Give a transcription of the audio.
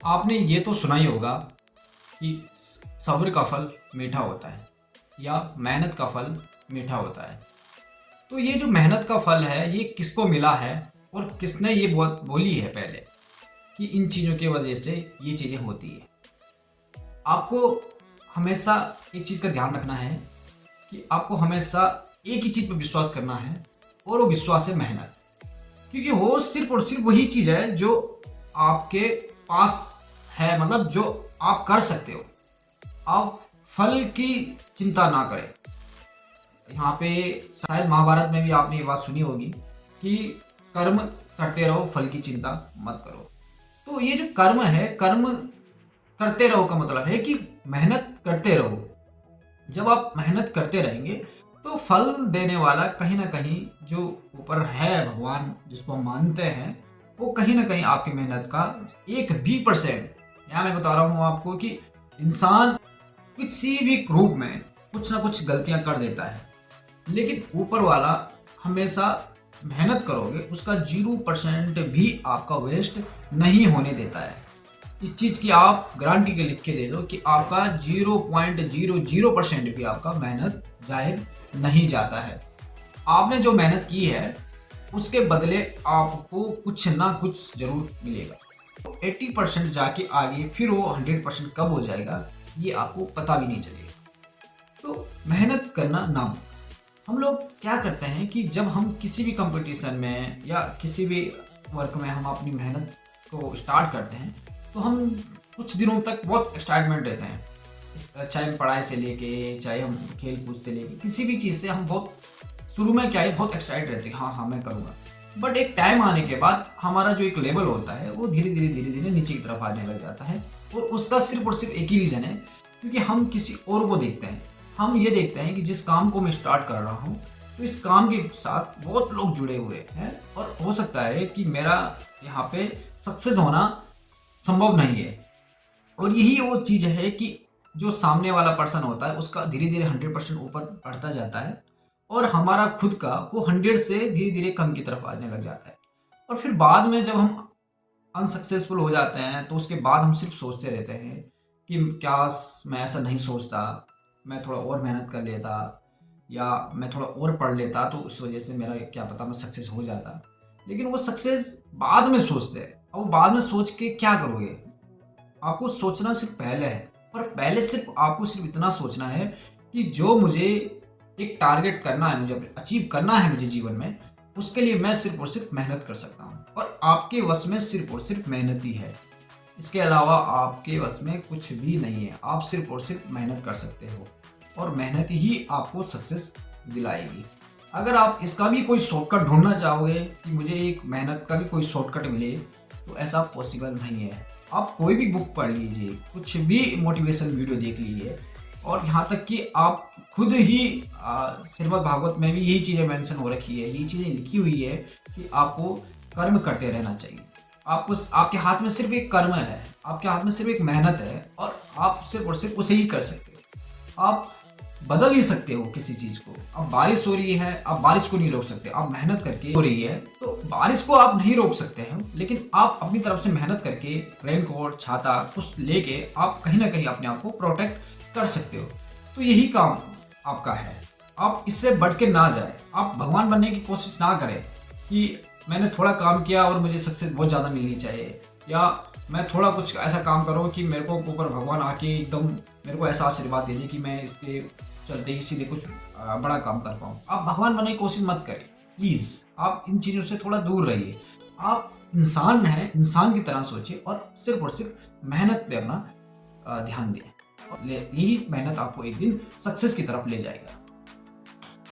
आपने ये तो सुना ही होगा कि सब्र का फल मीठा होता है या मेहनत का फल मीठा होता है। तो ये जो मेहनत का फल है ये किसको मिला है और किसने ये बोली है पहले कि इन चीज़ों की वजह से ये चीज़ें होती है। आपको हमेशा एक चीज़ का ध्यान रखना है कि आपको हमेशा एक ही चीज़ पर विश्वास करना है और वो विश्वास है मेहनत। क्योंकि वो सिर्फ और सिर्फ वही चीज़ है जो आपके पास है, मतलब जो आप कर सकते हो। आप फल की चिंता ना करें। यहाँ पे शायद महाभारत में भी आपने ये बात सुनी होगी कि कर्म करते रहो, फल की चिंता मत करो। तो ये जो कर्म है, कर्म करते रहो का मतलब है कि मेहनत करते रहो। जब आप मेहनत करते रहेंगे तो फल देने वाला कहीं ना कहीं जो ऊपर है, भगवान जिसको हम मानते हैं, वो कहीं ना कहीं आपकी मेहनत का 1% यहाँ मैं बता रहा हूँ आपको कि इंसान किसी भी रूप में कुछ ना कुछ गलतियां कर देता है, लेकिन ऊपर वाला हमेशा मेहनत करोगे उसका 0% भी आपका वेस्ट नहीं होने देता है। इस चीज़ की आप गारंटी के लिख के दे दो कि आपका 0.00% भी आपका मेहनत जाहिर नहीं जाता है। आपने जो मेहनत की है उसके बदले आपको कुछ ना कुछ जरूर मिलेगा। तो 80% जाके आगे फिर वो 100% कब हो जाएगा ये आपको पता भी नहीं चलेगा। तो मेहनत करना ना भूलें। हम लोग क्या करते हैं कि जब हम किसी भी कंपटीशन में या किसी भी वर्क में हम अपनी मेहनत को स्टार्ट करते हैं तो हम कुछ दिनों तक बहुत एक्साइटमेंट रहते हैं, चाहे हम पढ़ाई से लेके, चाहे हम खेल कूद से लेके, किसी भी चीज़ से हम बहुत शुरू में क्या है बहुत एक्साइट रहते हैं, हाँ हाँ मैं करूँगा। बट एक टाइम आने के बाद हमारा जो एक लेवल होता है वो धीरे धीरे नीचे की तरफ आने लग जाता है। और उसका सिर्फ और सिर्फ एक ही रीज़न है, क्योंकि हम किसी और को देखते हैं। हम ये देखते हैं कि जिस काम को मैं स्टार्ट कर रहा हूँ तो इस काम के साथ बहुत लोग जुड़े हुए हैं और हो सकता है कि मेरा यहाँ पे सक्सेस होना संभव नहीं है। और यही वो चीज़ है कि जो सामने वाला पर्सन होता है उसका धीरे धीरे 100% ऊपर बढ़ता जाता है और हमारा खुद का वो 100 से धीरे धीरे कम की तरफ आने लग जाता है। और फिर बाद में जब हम अनसक्सेसफुल हो जाते हैं तो उसके बाद हम सिर्फ सोचते रहते हैं कि काश मैं ऐसा नहीं सोचता, मैं थोड़ा और मेहनत कर लेता या मैं थोड़ा और पढ़ लेता तो उस वजह से मेरा क्या पता मैं सक्सेस हो जाता। लेकिन वो सक्सेस बाद में सोचते हैं। अब वो बाद में सोच के क्या करोगे? आपको सोचना सिर्फ पहले है, और पहले सिर्फ आपको सिर्फ इतना सोचना है कि जो मुझे एक टारगेट करना है, मुझे अचीव करना है मुझे जीवन में, उसके लिए मैं सिर्फ और सिर्फ मेहनत कर सकता हूँ और आपके वश में सिर्फ और सिर्फ मेहनत ही है। इसके अलावा आपके वश में कुछ भी नहीं है। आप सिर्फ और सिर्फ मेहनत कर सकते हो और मेहनत ही आपको सक्सेस दिलाएगी। अगर आप इसका भी कोई शॉर्टकट ढूंढना चाहोगे कि मुझे एक मेहनत का भी कोई शॉर्टकट मिले, तो ऐसा पॉसिबल नहीं है। आप कोई भी बुक पढ़ लीजिए, कुछ भी मोटिवेशन वीडियो देख लीजिए, और यहाँ तक कि आप खुद ही श्रीमद् भागवत में भी यही चीज़ें मेंशन हो रखी है, यही चीज़ें लिखी हुई है कि आपको कर्म करते रहना चाहिए। आपको आपके हाथ में सिर्फ एक कर्म है, आपके हाथ में सिर्फ एक मेहनत है और आप सिर्फ और सिर्फ उसे ही कर सकते हो। आप बदल ही सकते हो किसी चीज को। अब बारिश हो रही है, आप बारिश को नहीं रोक सकते, आप मेहनत करके हो रही है तो बारिश को आप नहीं रोक सकते हैं, लेकिन आप अपनी तरफ से मेहनत करके रेनकोट, छाता कुछ लेके आप कहीं ना कहीं अपने आप को प्रोटेक्ट कर सकते हो। तो यही काम आपका है। आप इससे बढ़ के ना जाए, आप भगवान बनने की कोशिश ना करें कि मैंने थोड़ा काम किया और मुझे सक्सेस बहुत ज़्यादा मिलनी चाहिए, या मैं थोड़ा कुछ ऐसा काम करूँ कि मेरे को ऊपर भगवान आके एकदम मेरे को ऐसा आशीर्वाद दे दे कि मैं इसके चलते ही सीधे कुछ बड़ा काम कर पाऊँ। आप भगवान बनने की कोशिश मत करें प्लीज़। आप इन चीज़ों से थोड़ा दूर रहिए। आप इंसान हैं, इंसान की तरह सोचिए और सिर्फ मेहनत पे अपना ध्यान दें। और यही मेहनत आपको एक दिन सक्सेस की तरफ ले जाएगा।